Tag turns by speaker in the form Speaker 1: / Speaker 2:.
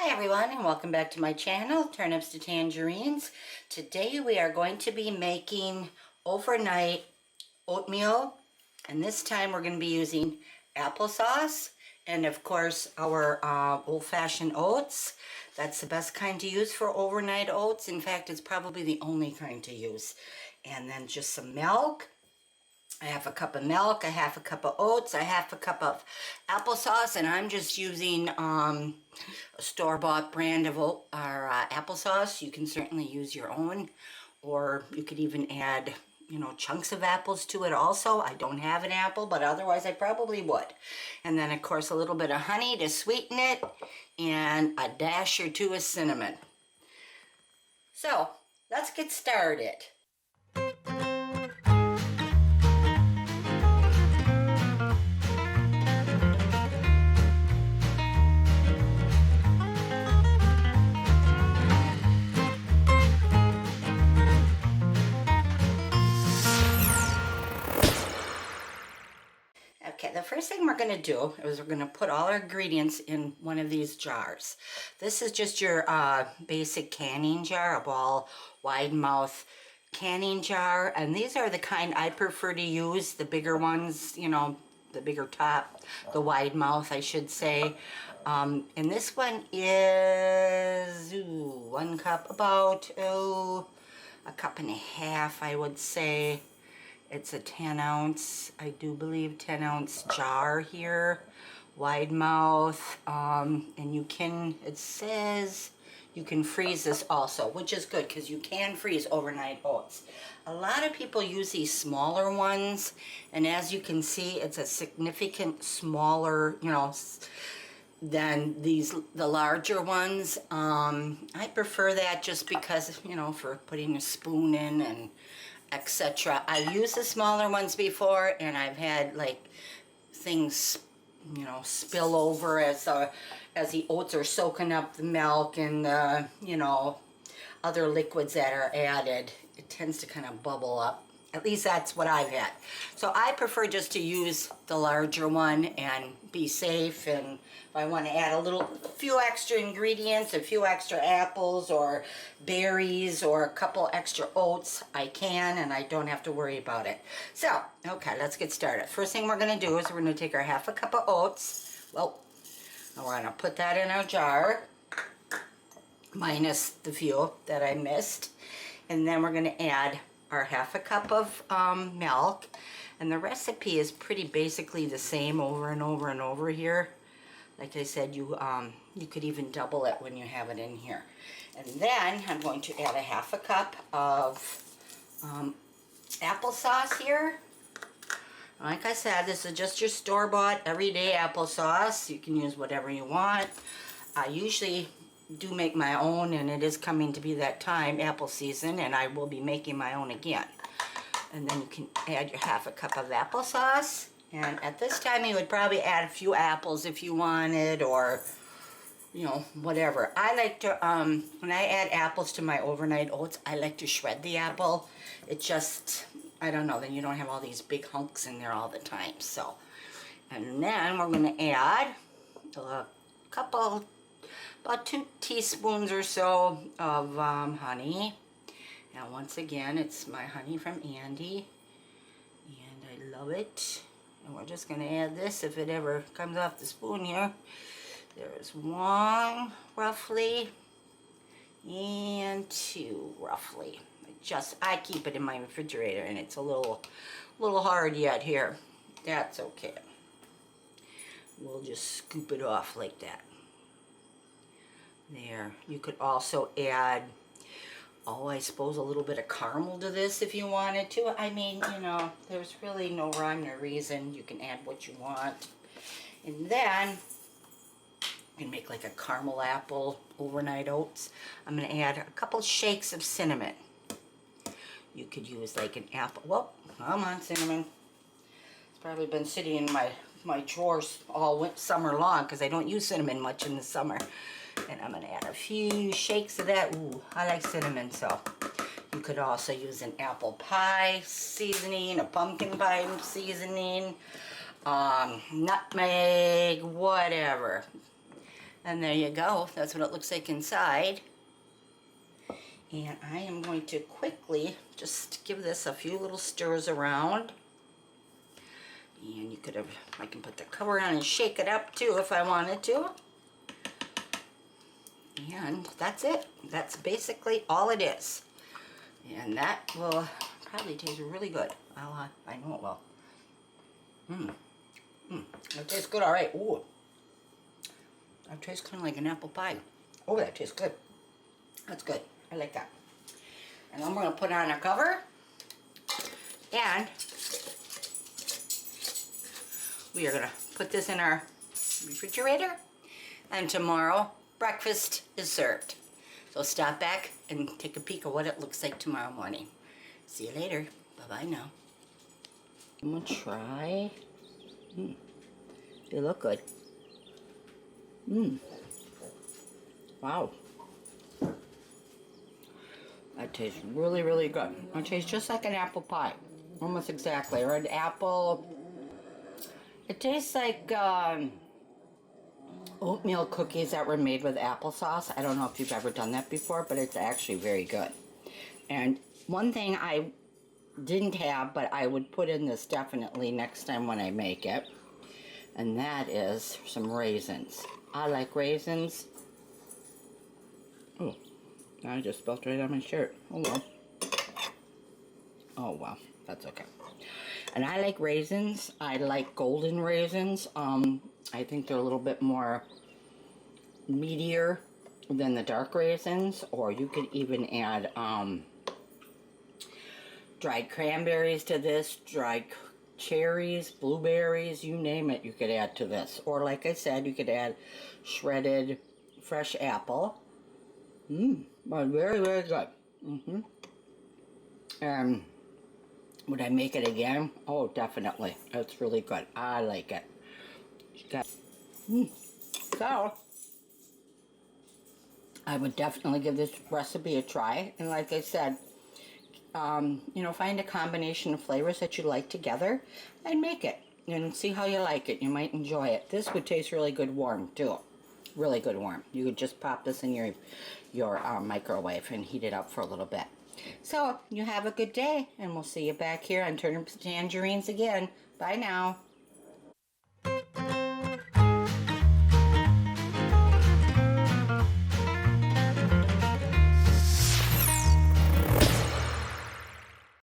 Speaker 1: Hi everyone, and welcome back to my channel, Turnips to Tangerines. Today we are going to be making overnight oatmeal, and this time we're going to be using applesauce and of course our old-fashioned oats. That's the best kind to use for overnight oats. In fact, it's probably the only kind to use. And then just some milk. I have a cup of milk, a half a cup of oats, a half a cup of applesauce, and I'm just using a store-bought brand of applesauce. You can certainly use your own, or you could even add, chunks of apples to it also. I don't have an apple, but otherwise I probably would. And then, of course, a little bit of honey to sweeten it, and a dash or two of cinnamon. So, let's get started. Okay, the first thing we're going to do is we're going to put all our ingredients in one of these jars. This is just your basic canning jar, a ball wide mouth canning jar, and these are the kind I prefer to use, the bigger ones, the bigger top, the wide mouth I should say. And this one is 1 cup, about a cup and a half I would say. It's a 10 ounce, I do believe 10 ounce jar here, wide mouth, and it says you can freeze this also, which is good because you can freeze overnight oats. A lot of people use these smaller ones, and as you can see, it's a significant smaller, than the larger ones. I prefer that just because, for putting a spoon in and etc. I've used the smaller ones before, and I've had like things, spill over as the oats are soaking up the milk and other liquids that are added. It tends to kind of bubble up. At least that's what I've had. So I prefer just to use the larger one and be safe. And if I want to add a few extra ingredients, a few extra apples or berries or a couple extra oats, I can, and I don't have to worry about it. So, okay, let's get started. First thing we're going to do is we're going to take our half a cup of oats. Well, and we're going to put that in our jar, minus the few that I missed. And then we're going to add our half a cup of milk, and the recipe is pretty basically the same over and over and over here. Like I said, you could even double it when you have it in here. And then I'm going to add a half a cup of applesauce here. Like I said, this is just your store-bought everyday applesauce. You can use whatever you want. I usually do make my own, and it is coming to be that time, apple season, and I will be making my own again. And then you can add your half a cup of applesauce, and at this time you would probably add a few apples if you wanted, or whatever. I like to when I add apples to my overnight oats, I like to shred the apple. It just, I don't know, then you don't have all these big hunks in there all the time. So, and then we're going to add a couple, about 2 teaspoons or so of honey. Now once again, it's my honey from Andy, and I love it. And we're just going to add this if it ever comes off the spoon here. There's 1 roughly, and 2 roughly. I keep it in my refrigerator, and it's a little hard yet here. That's okay. We'll just scoop it off like that. There. You could also add, I suppose a little bit of caramel to this if you wanted to. I mean, there's really no rhyme or reason. You can add what you want. And then, you can make like a caramel apple overnight oats. I'm going to add a couple shakes of cinnamon. You could use like an apple. Whoa, come on, cinnamon. It's probably been sitting in my drawers all summer long because I don't use cinnamon much in the summer. And I'm going to add a few shakes of that. Ooh, I like cinnamon, so you could also use an apple pie seasoning, a pumpkin pie seasoning, nutmeg, whatever. And there you go. That's what it looks like inside. And I am going to quickly just give this a few little stirs around. And you could have, I can put the cover on and shake it up too if I wanted to. And that's it. That's basically all it is. And that will probably taste really good. I know it will. That tastes good, all right. Ooh. That tastes kind of like an apple pie. Oh, that tastes good. That's good. I like that. And I'm going to put on a cover. And we are going to put this in our refrigerator. And tomorrow, breakfast is served. So stop back and take a peek at what it looks like tomorrow morning. See you later. Bye-bye now. I'm going to try. They look good. Wow. That tastes really, really good. It tastes just like an apple pie. Almost exactly. Or an apple. It tastes like oatmeal cookies that were made with applesauce. I don't know if you've ever done that before, but it's actually very good. And one thing I didn't have, but I would put in this definitely next time when I make it, and that is some raisins. I like raisins. Oh, I just spilled right on my shirt. Oh well. Oh well, that's okay. And I like raisins. I like golden raisins. I think they're a little bit more meatier than the dark raisins. Or you could even add dried cranberries to this, dried cherries, blueberries, you name it, you could add to this. Or like I said, you could add shredded fresh apple. But very, very good. And would I make it again? Oh, definitely. It's really good. I like it. So, I would definitely give this recipe a try. And like I said, you know, find a combination of flavors that you like together and make it. And see how you like it. You might enjoy it. This would taste really good warm, too. Really good warm. You could just pop this in your microwave and heat it up for a little bit. So, you have a good day, and we'll see you back here on Turnips and Tangerines again. Bye now.